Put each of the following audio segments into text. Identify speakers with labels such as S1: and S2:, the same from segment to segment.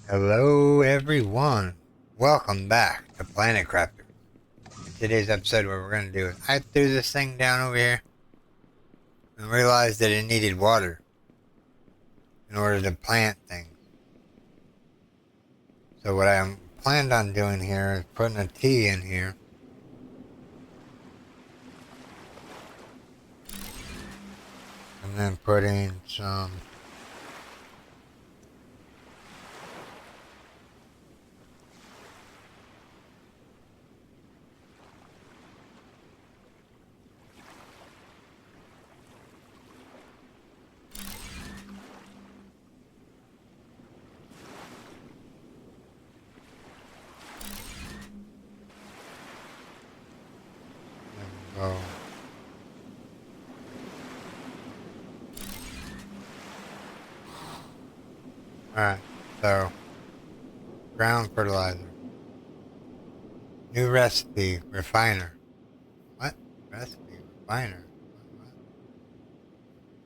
S1: Hello everyone, welcome back to Planet Crafter. In today's episode what we're going to do is I threw this thing down over here and realized that it needed water in order to plant things. So what I planned on doing here is putting a T in here. And then putting some oh, alright, so ground fertilizer. New recipe, refiner. What? Recipe, refiner. What?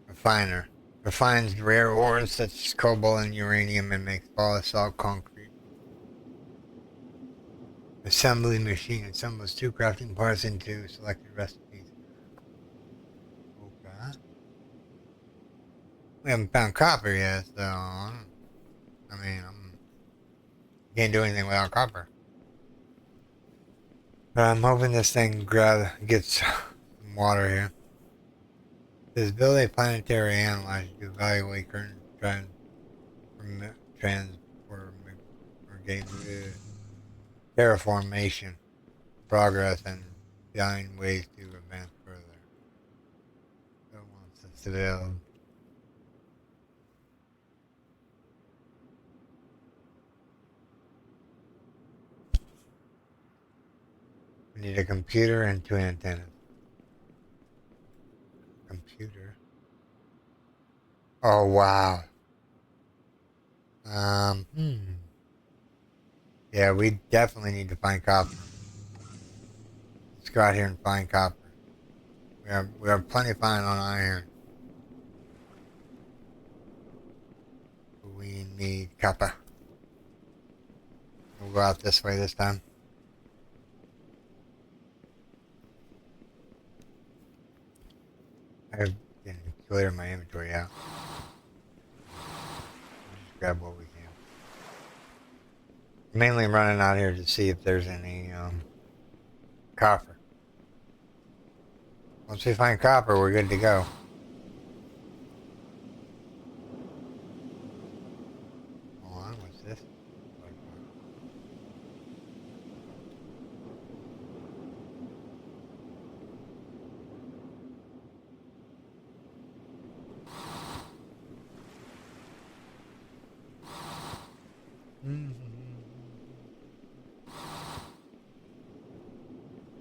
S1: Refiner. Refines rare ores such as cobalt and uranium and makes polished salt concrete. Assembly machine assembles two crafting parts into selected recipes. Okay. We haven't found copper yet, so I mean, can't do anything without copper. But I'm hoping this thing gets some water here. It says build a planetary analyzer to evaluate current terraformation progress and find ways to advance further. So it wants us to build. We need a computer and two antennas. Computer. Oh wow. Yeah, we definitely need to find copper. Let's go out here and find copper. We have plenty of fine on iron. We need copper. We'll go out this way this time. I've cleared my inventory out. Just grab what we can. Mainly running out here to see if there's any copper. Once we find copper, we're good to go. Hold on, what's this?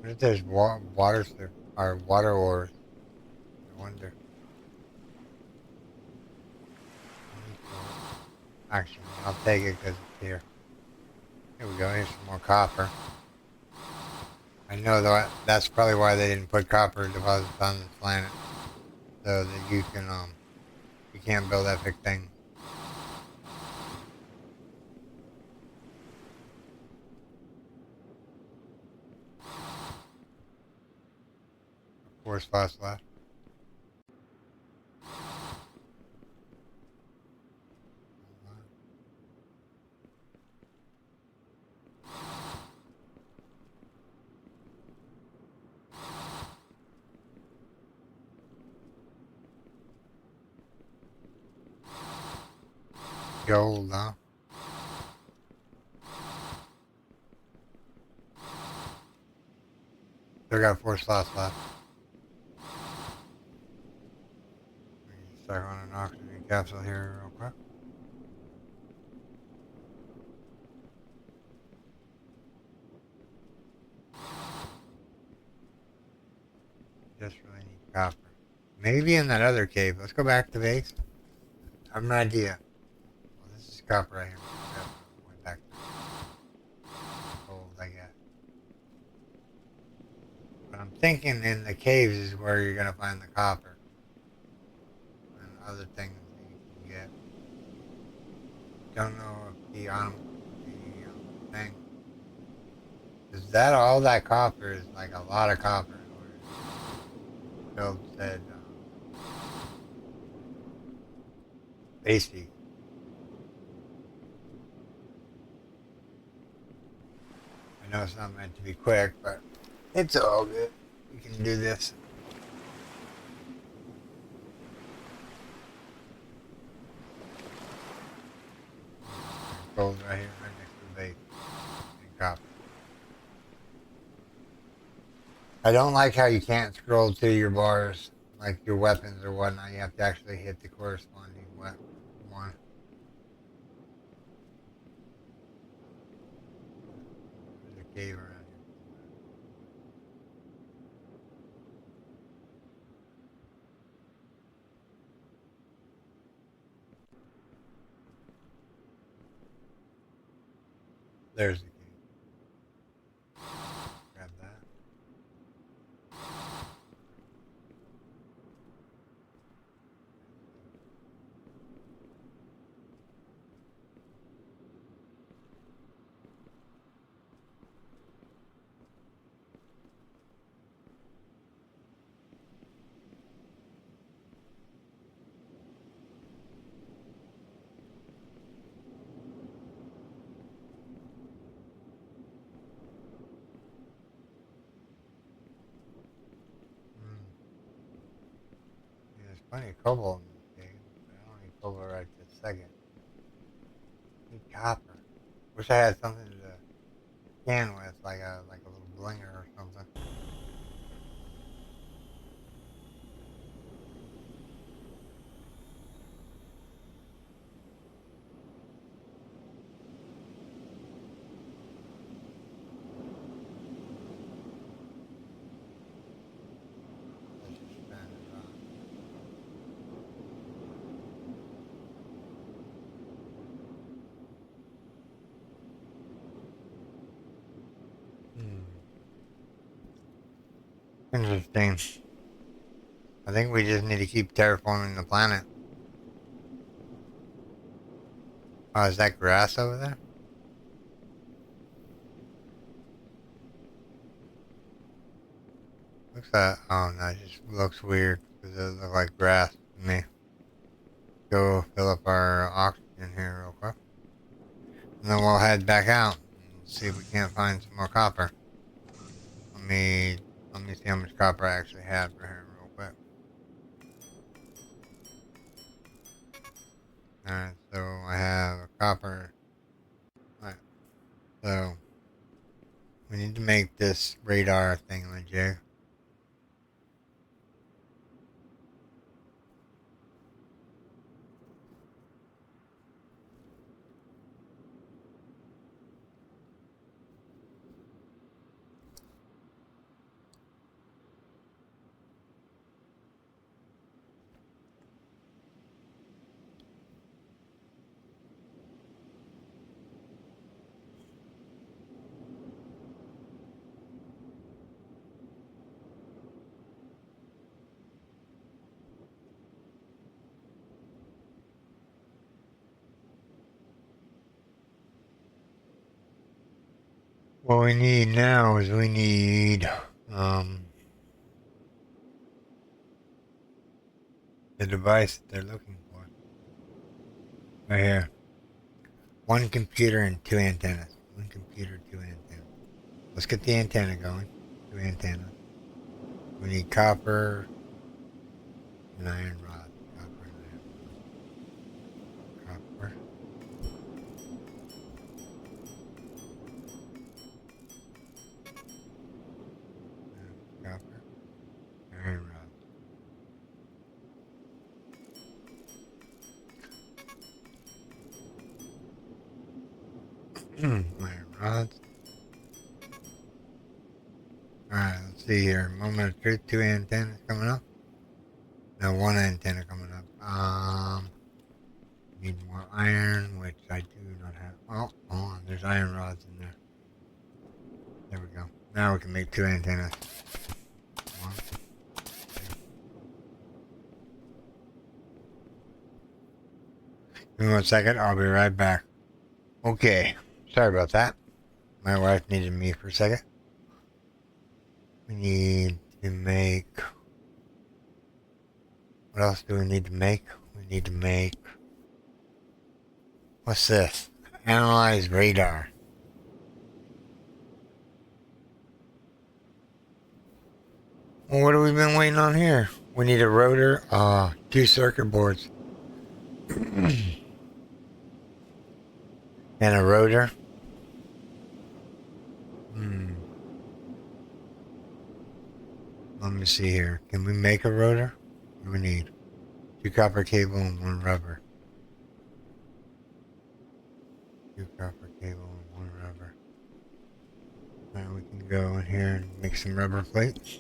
S1: What if there's water or water ores? I wonder. Actually, I'll take it because it's here. Here we go. Here's some more copper. I know that's probably why they didn't put copper deposits on this planet, so that you can't build that big thing. Four spots left. Gold, huh? Still got four slots left. Start on an oxygen capsule here real quick. Just really need copper. Maybe in that other cave. Let's go back to base. I have an idea. Well, this is copper right here. Went back to gold, I guess. But I'm thinking in the caves is where you're gonna find the copper and other things that you can get. don't know if the thing is that all that copper is like a lot of copper. Job said basic. I know it's not meant to be quick, but it's all good. We can do this. Gold right here, right next to the base. And copper. I don't like how you can't scroll to your bars, like your weapons or whatnot. You have to actually hit the corresponding one. There's a cave around here. There's the cave. Grab that. Yeah, there's plenty of cobalt in this cave, but I don't need cobalt right this second. I need copper. Wish I had something to scan with, like a little blinger or something. Let's just spin it around. Interesting. I think we just need to keep terraforming the planet. Oh, is that grass over there? Looks like, oh no, it just looks weird because it looks like grass to me. Go fill up our oxygen here real quick. And then we'll head back out and see if we can't find some more copper. Let me, let me see how much copper I actually have for here real quick. Alright, so I have a copper. Alright, so we need to make this radar thingamajig. What we need now is we need the device that they're looking for. Right here. One computer and two antennas. One computer, two antennas. Let's get the antenna going. Two antennas. We need copper and iron rod. Copper and iron rod. Copper. And copper. Iron rod. Iron rods. Alright, let's see here. Moment of truth, two antennas coming up. No, one antenna coming up. Need more iron, which I do not have. Oh, hold on. There's iron rods in there. There we go. Now we can make two antennas. One, two. Give me 1 second. I'll be right back. Okay, sorry about that. My wife needed me for a second. We need to make... What else do we need to make? We need to make... What's this? Analyze radar. Well, what have we been waiting on here? We need a rotor, 2 circuit boards, and a rotor. Let me see here. Can we make a rotor? What do we need? 2 copper cable and 1 rubber. 2 copper cable and 1 rubber. Now we can go in here and make some rubber plates.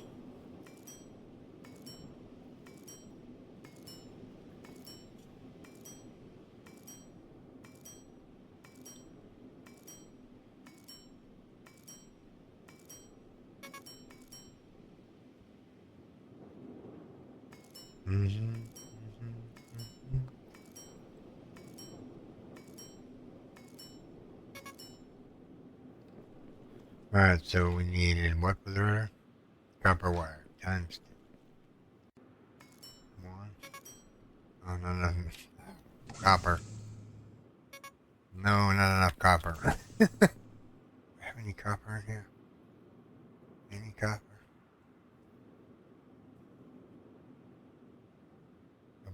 S1: Alright, so we needed what for the rotor? Copper wire times 1. Oh, not enough copper. No, not enough copper. Have any copper in here? Any copper?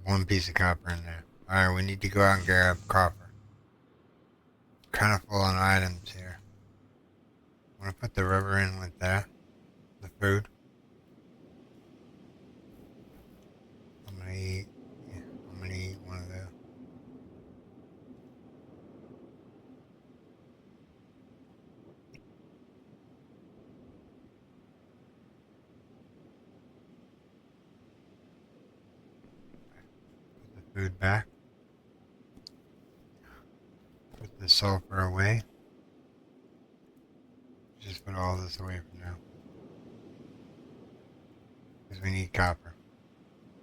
S1: 1 piece of copper in there. Alright, we need to go out and grab copper. Kind of full on items here. I'm gonna put the rubber in with that. The food. I'm gonna eat. Yeah, I'm gonna eat one of those. Put the food back. Put the sulfur away. Just put all this away for now. Because we need copper.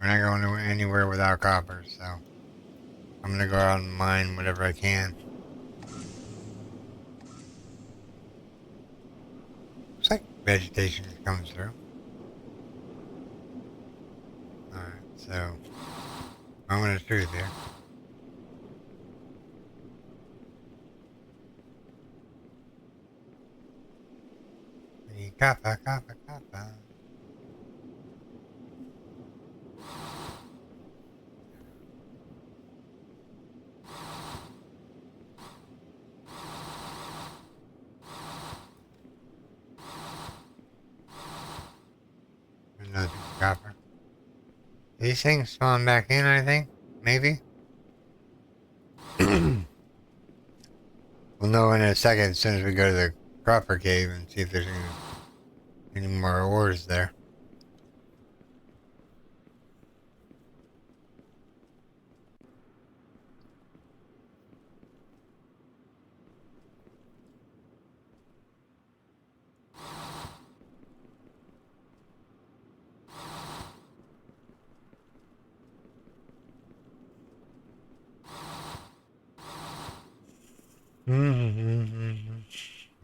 S1: We're not going anywhere without copper, so I'm gonna go out and mine whatever I can. Looks like vegetation comes through. Alright, so moment of truth here. We need copper, copper, copper. Another copper. These things spawn back in, I think. Maybe. We'll know in a second as soon as we go to the copper cave and see if there's any more ores there.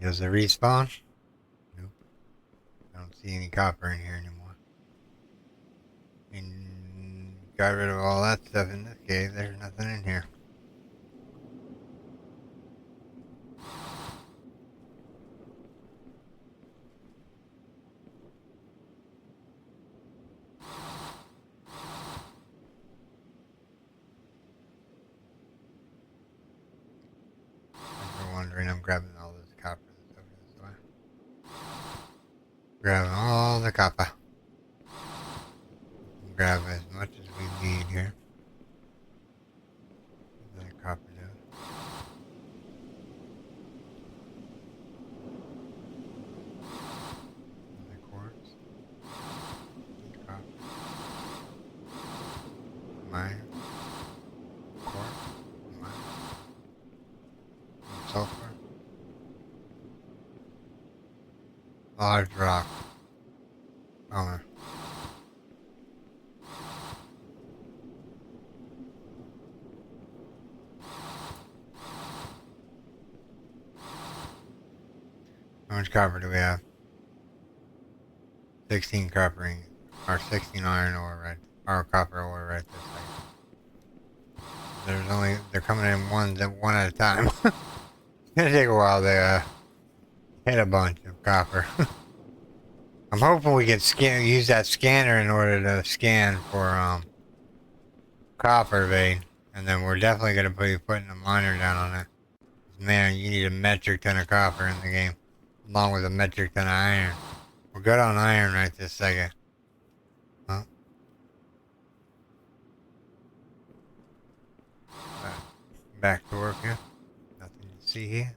S1: Does it respawn? Nope. I don't see any copper in here anymore. And got rid of all that stuff in this cave. There's nothing in here. If you're wondering, I'm grabbing all this copper that's over this way. Grabbing all the copper. Grab as much as we need here. The copper node. The quartz. The copper. Mine. Quartz. Mine. Sulfur. Large rock. Bummer. How much copper do we have? 16 copper ingots. Or 16 iron ore right. Or copper ore right this second. They're coming in one at a time. It's gonna take a while to hit a bunch of copper. I'm hoping we can use that scanner in order to scan for copper vein, and then we're definitely gonna be putting a miner down on it. Man, you need a metric ton of copper in the game, along with a metric ton of iron. We're good on iron right this second. Huh? Back to work here. Nothing to see here.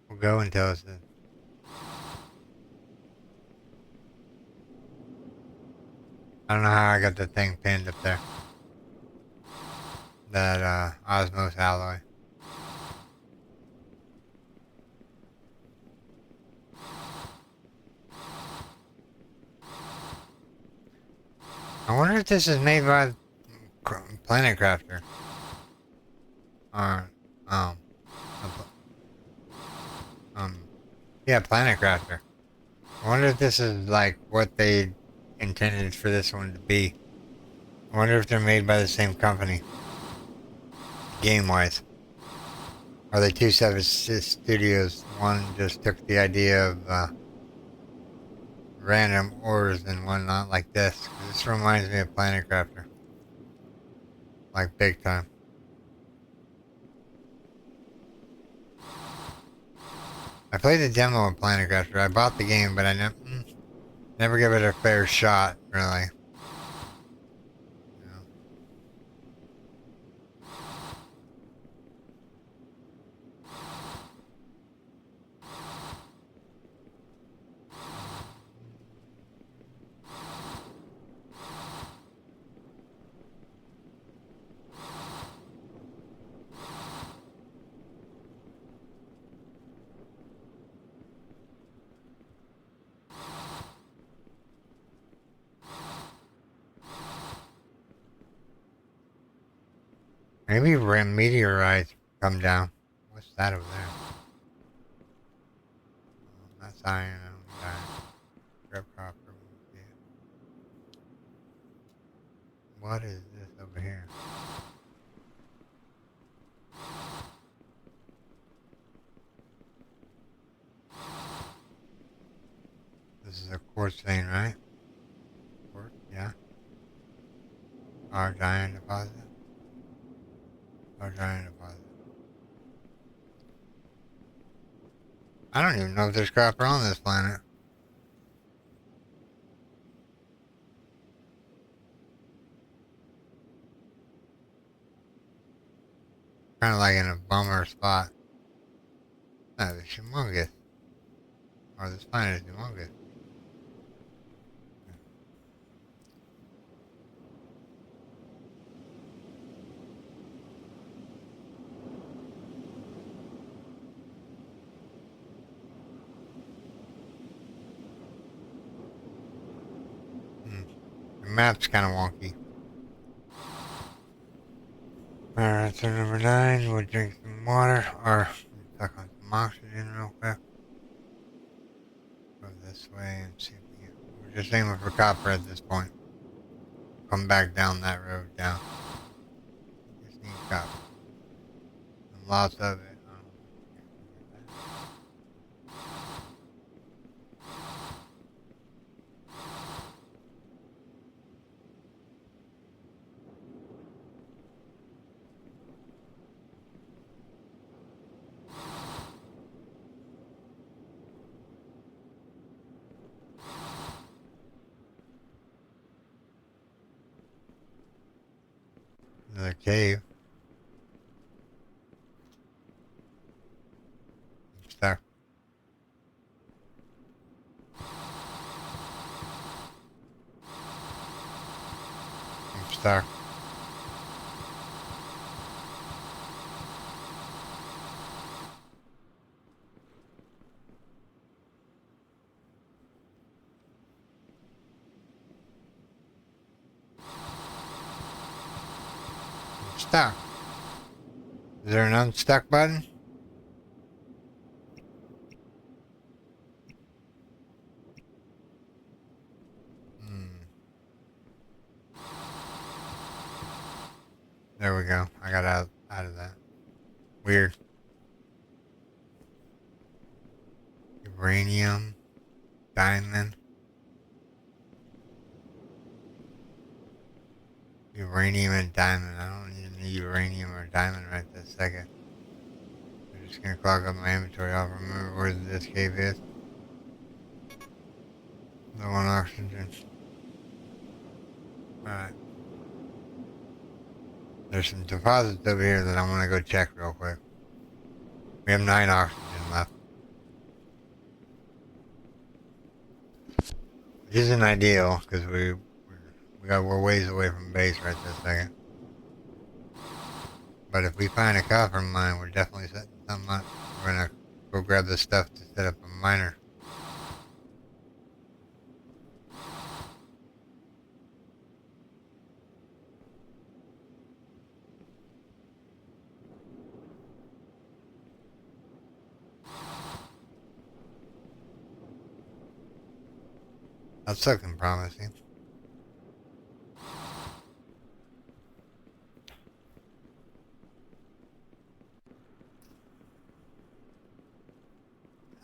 S1: We'll go until it's. I don't know how I got the thing pinned up there. That osmos alloy. I wonder if this is made by Planet Crafter. Or yeah, Planet Crafter. I wonder if this is like what they intended for this one to be. I wonder if they're made by the same company, game-wise. Are they two separate studios? One just took the idea of random ores and one not like this. This reminds me of Planet Crafter. Like big time. I played the demo of Planet Crafter. I bought the game, but I never give it a fair shot, really. Maybe meteorites come down. What's that over there? Oh, that's iron. I don't need iron. Grab copper. What is this over here? This is a quartz vein, right? Quartz, yeah. Large iron deposit. Large iron deposit. I don't even know if there's copper on this planet. Kind of like in a bummer spot. No, it's humongous. Or this planet is humongous. The map's kind of wonky. Alright, so number 9, we'll drink some water, or suck on some oxygen real quick. Go this way and see if we can. We're just aiming for copper at this point. Come back down that road down. Just need copper. And lots of it. Another cave. I'm stuck. I'm stuck. stuck. Is there an unstuck button? There we go. I got out of that. Weird. Uranium. Diamond. Uranium and diamond. I don't need any uranium or diamond right this second. I'm just gonna clog up my inventory. I'll remember where this cave is. Low on oxygen. Alright. There's some deposits over here that I want to go check real quick. We have 9 oxygen left. Which isn't ideal, because we're ways away from base right this second. But if we find a copper mine, we're definitely setting something up. We're gonna go grab this stuff to set up a miner. That's looking promising.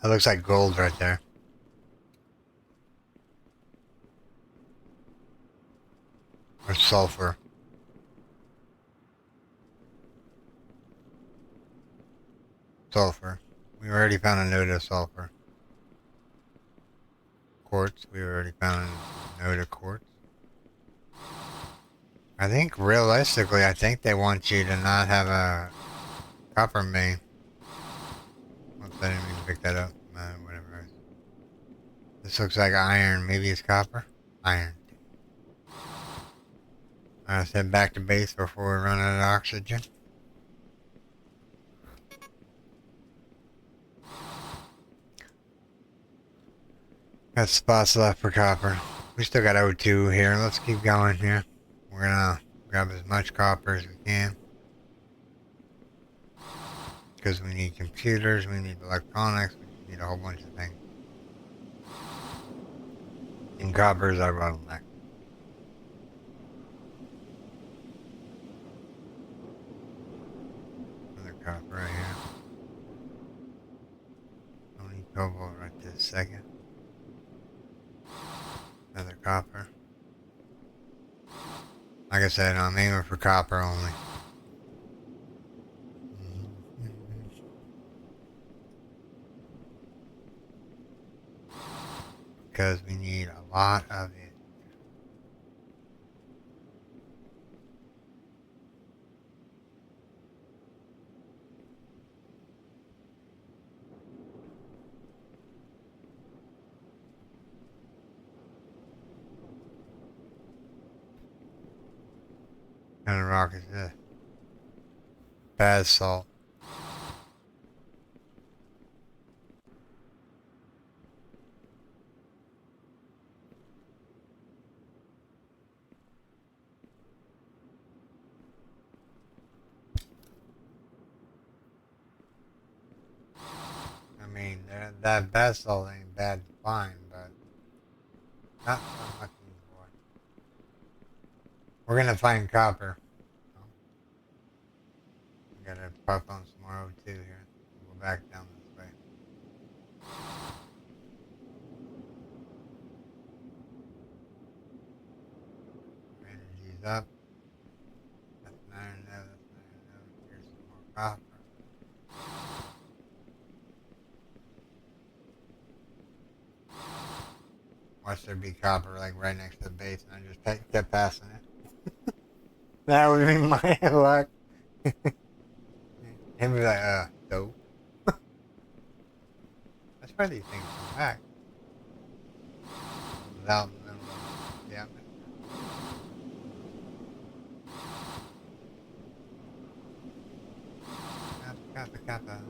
S1: That looks like gold right there. Or sulfur. Sulfur. We already found a node of sulfur. Quartz. We already found a node of quartz. I think realistically, I think they want you to not have a copper main. Oops, I didn't mean to pick that up. Whatever. This looks like iron. Maybe it's copper? Iron. Let's head back to base before we run out of oxygen. Got spots left for copper. We still got O2 here. Let's keep going here. We're gonna grab as much copper as we can. Because we need computers, we need electronics, we need a whole bunch of things. And copper is our bottleneck. Another copper right here. Don't need cobalt right this second. Another copper. Like I said, I'm aiming for copper only. Because we need a lot of it. What kind of rock is this? Basalt. I mean, that basalt ain't bad to find, but not so much anymore. We're gonna find copper. We gotta puff on some more O2 here. We'll go back down this way. Energy's up. That's an iron node, that's an iron node. Here's some more copper. Watch there be copper like right next to the base, and I just kept passing it. That would be my luck. Him be like, dope. That's why these things come back. Without them, yeah. Kappa.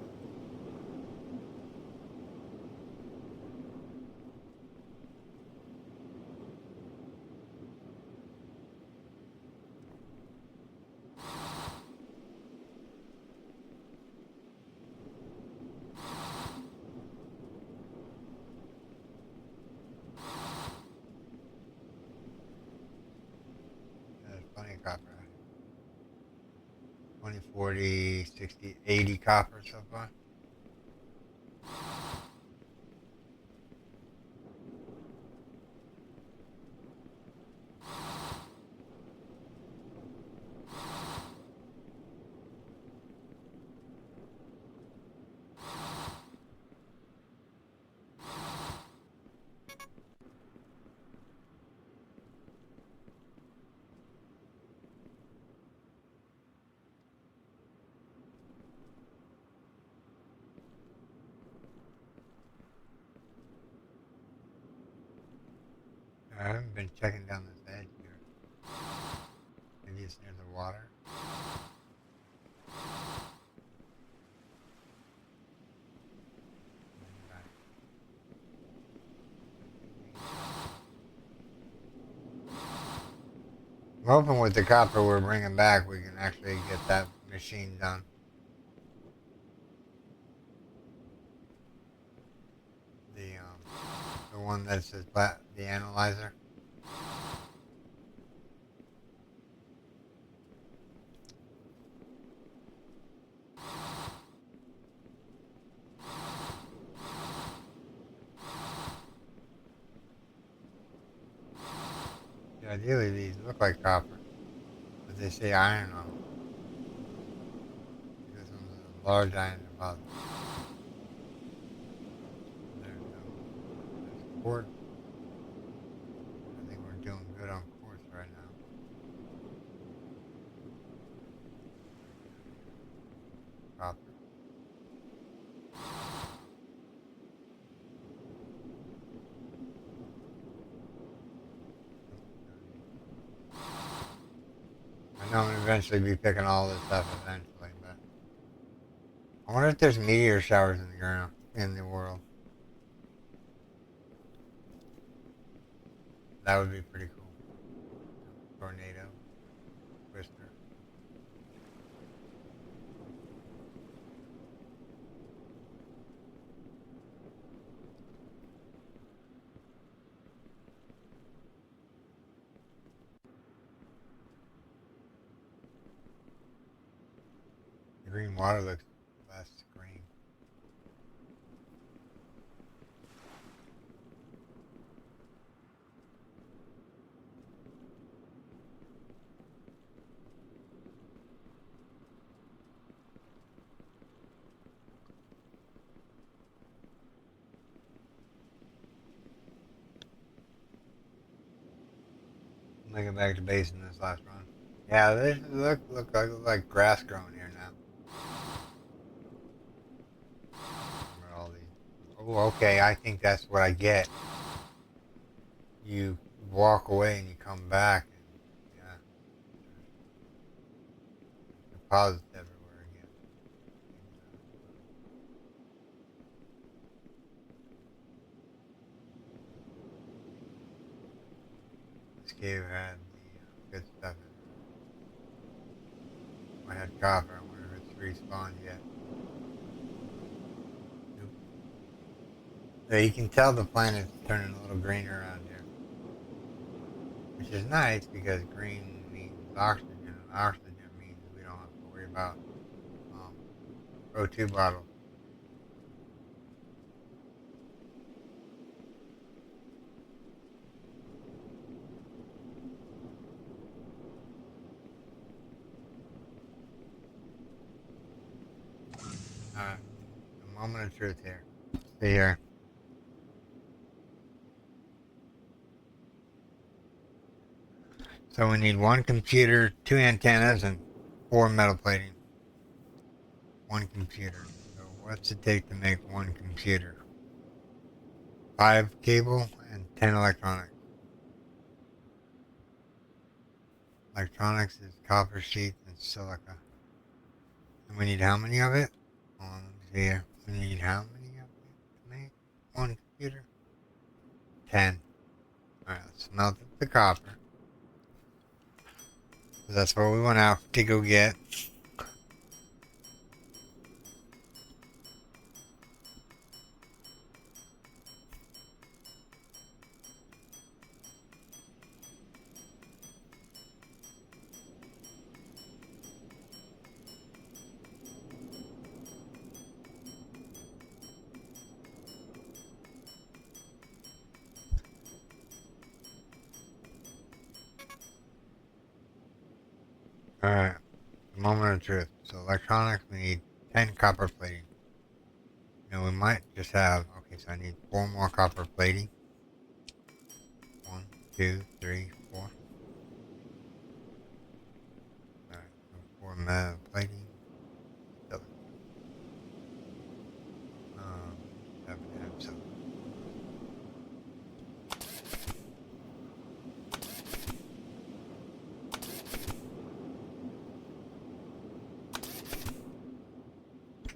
S1: copper out here. 20, 40, 60, 80 copper so far. I haven't been checking down this edge here. Maybe it's near the water. I'm hoping with the copper we're bringing back, we can actually get that machine done. The one that says the analyzer. Yeah, ideally, these look like copper, but they say iron on them. This one's a large iron deposit. There's quartz. I think we're doing good on quartz right now. Copper. I know I'm gonna eventually be picking all this stuff eventually, but I wonder if there's meteor showers in the ground, in the world. That would be pretty cool. Tornado, twister. The green water looks less green. I'm gonna get back to base in this last run. Yeah, this look like grass growing here now. All these. Oh, okay. I think that's what I get. You walk away and you come back, and yeah, deposits everywhere again. This cave had the good stuff in it. I had copper. I wonder if it's respawned yet. Nope. So you can tell the planet's turning a little greener around here, which is nice because green means oxygen, and oxygen means we don't have to worry about O2 bottles. Alright, a moment of truth here. See here. So we need one computer, two antennas, and 4 metal plating. One computer. So what's it take to make one computer? 5 cable and 10 electronics. Electronics is copper sheets and silica. And we need how many of it? Let me see here. We need how many of it to make one computer? 10. Alright, let's melt the copper. That's what we went out to go get. Alright, the moment of truth. So electronics, we need 10 copper plating. Now we might just have, okay, so I need 4 more copper plating. 1, 2, 3, 4. Alright, so 4 metal plating. Double. Have to have some.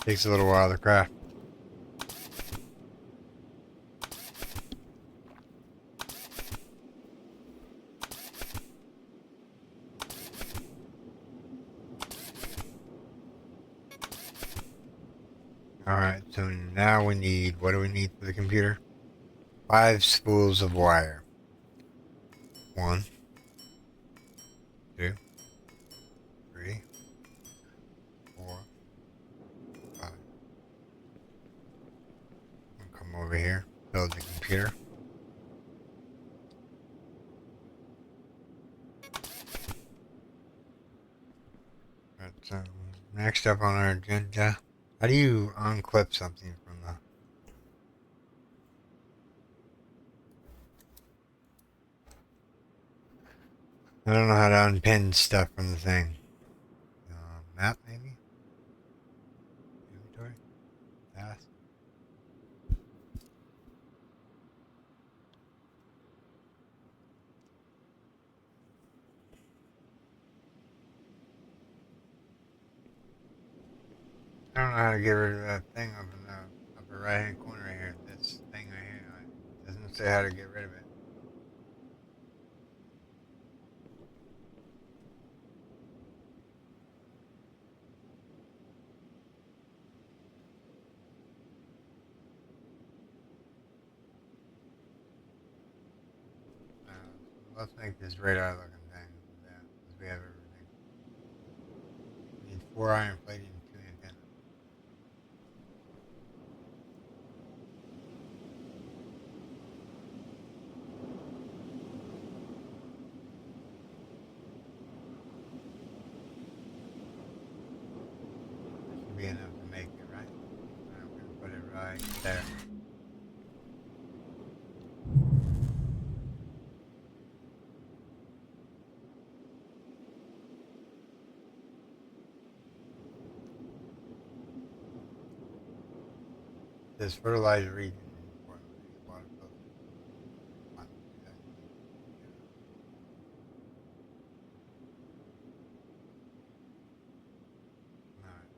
S1: Takes a little while to craft. Alright, so now we need, what do we need for the computer? 5 spools of wire. 1, 2, 3, 4, 5. I'll come over here, build the computer. But next up on our agenda, how do you unclip something from the... I don't know how to unpin stuff from the thing. Map maybe? Inventory? Task? I don't know how to get rid of that thing up in the upper right hand corner right here. This thing right here. It doesn't say how to get rid of it. Let's make this radar looking thing. Yeah, because we have everything. We need 4 iron plating and 2 antennas. That should be enough to make it, right? I'm going to put it right there. This fertilizer region is important. Water filter. Alright.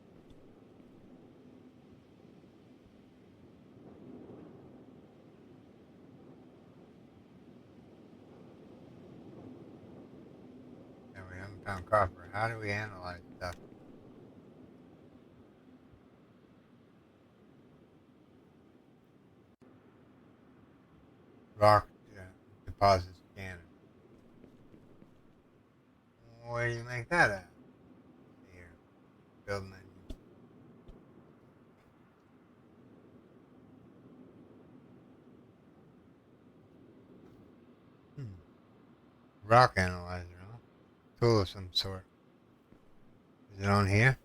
S1: Yeah, we haven't found copper. How do we analyze stuff? Rock deposit scanner. Where do you make that at? Here. Build menu. Rock analyzer, huh? Tool of some sort. Is it on here?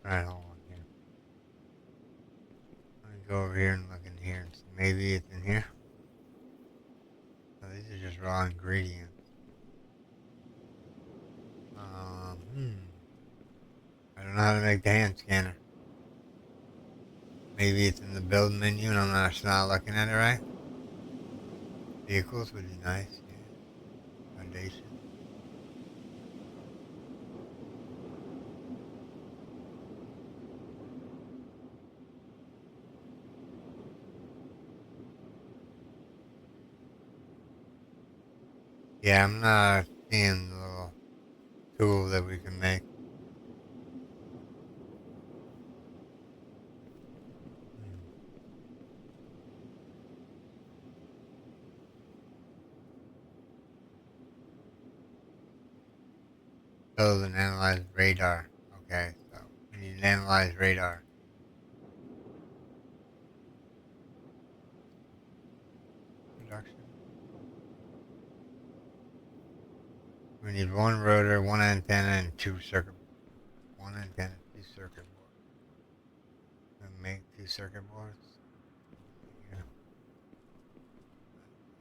S1: Alright, hold on here. Let me go over here and look in here and see. Maybe it's in here. Oh, these are just raw ingredients. I don't know how to make the hand scanner. Maybe it's in the build menu and I'm not looking at it right. Vehicles would be nice. Yeah. Foundation. Yeah, I'm not seeing the little tool that we can make. Build and analyze radar. Okay, so we need to analyze radar. Production. We need one rotor, one antenna, and two circuit. One antenna, two circuit boards. We make two circuit boards. Yeah.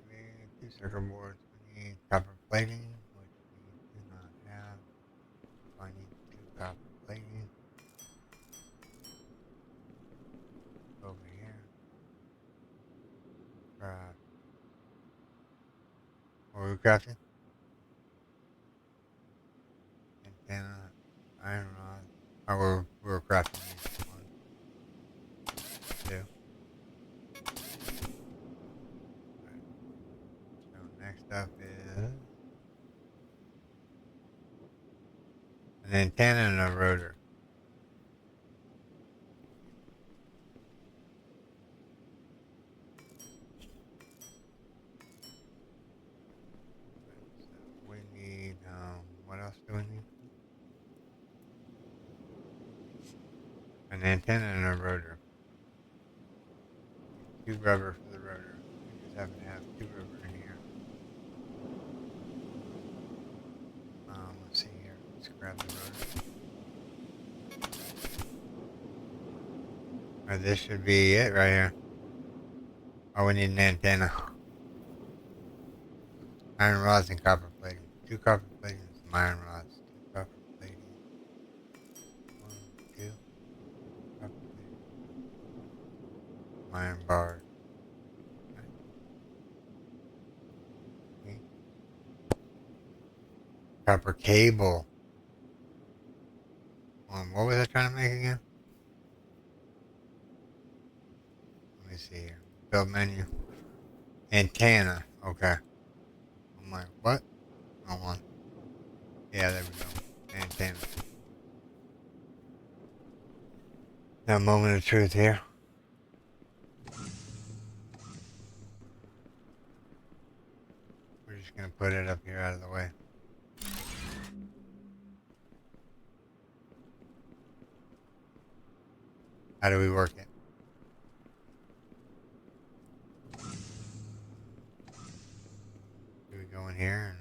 S1: We need two circuit boards. We need copper plating, which we do not have. So I need two copper plating. Over here. Craft. What are we crafting? Antenna, iron rod. Oh, we're crafting these. One, two. Right. So next up is an antenna and a rotor. Right. So we need, what else do we need? An antenna and a rotor. Two rubber for the rotor. We just happen to have two rubber in here. Let's see here. Let's grab the rotor. Alright, this should be it right here. Oh, we need an antenna. Iron rods and copper plating. Two copper plating and some iron rods. Two copper plating. One, two. Copper plating. Iron bars. Okay. Copper cable. What was I trying to make again? Let me see here. Build menu. Antenna. Okay. I'm like, what? Hold on. Yeah, there we go. Antenna. Now, moment of truth here. We're just going to put it up here out of the way. How do we work it? Do we go in here and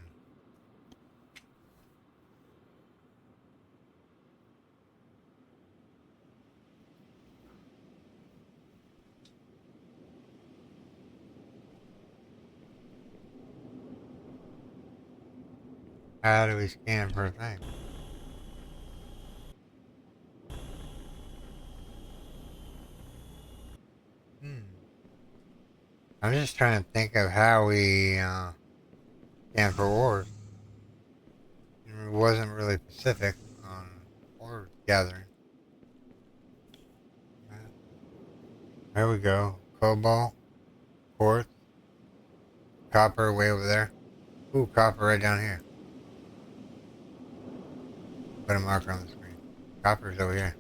S1: how do we scan for a thing? I'm just trying to think of how we scan for ores. It wasn't really specific on ore gathering. There we go. Cobalt, quartz, copper way over there. Ooh, copper right down here. Put a marker on the screen. Copper's over here.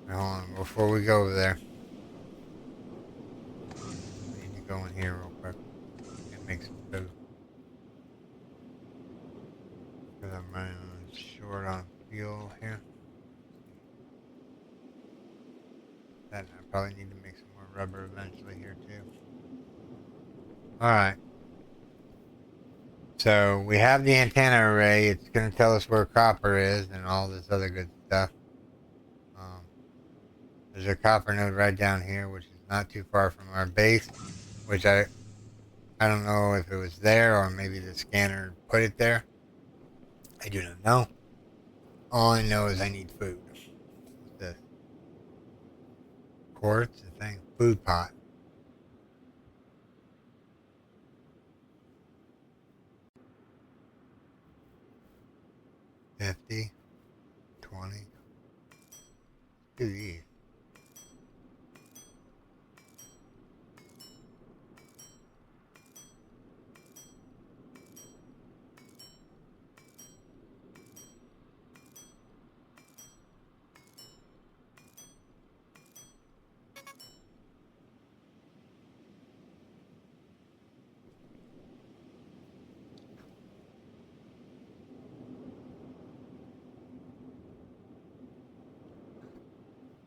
S1: Now, hold on, before we go over there, we need to go in here real quick and make some food. Because I'm running short on fuel here. That I probably need to make some more rubber eventually here too. Alright. So we have the antenna array. It's going to tell us where copper is and all this other good stuff. There's a copper node right down here, which is not too far from our base, which I don't know if it was there or maybe the scanner put it there. I do not know. All I know is I need food. What's this? Quartz, the thing, food pot. 50, 20. Do these.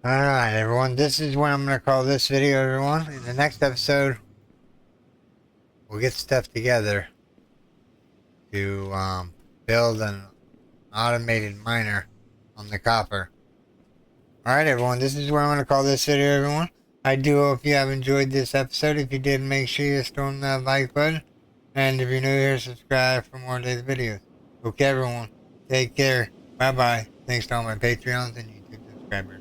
S1: Alright, everyone. This is what I'm going to call this video, everyone. In the next episode, we'll get stuff together to build an automated miner on the copper. Alright, everyone. This is what I'm going to call this video, everyone. I do hope you have enjoyed this episode. If you did, make sure you storm that like button. And if you're new here, subscribe for more daily videos. Okay, everyone. Take care. Bye-bye. Thanks to all my Patreons and YouTube subscribers.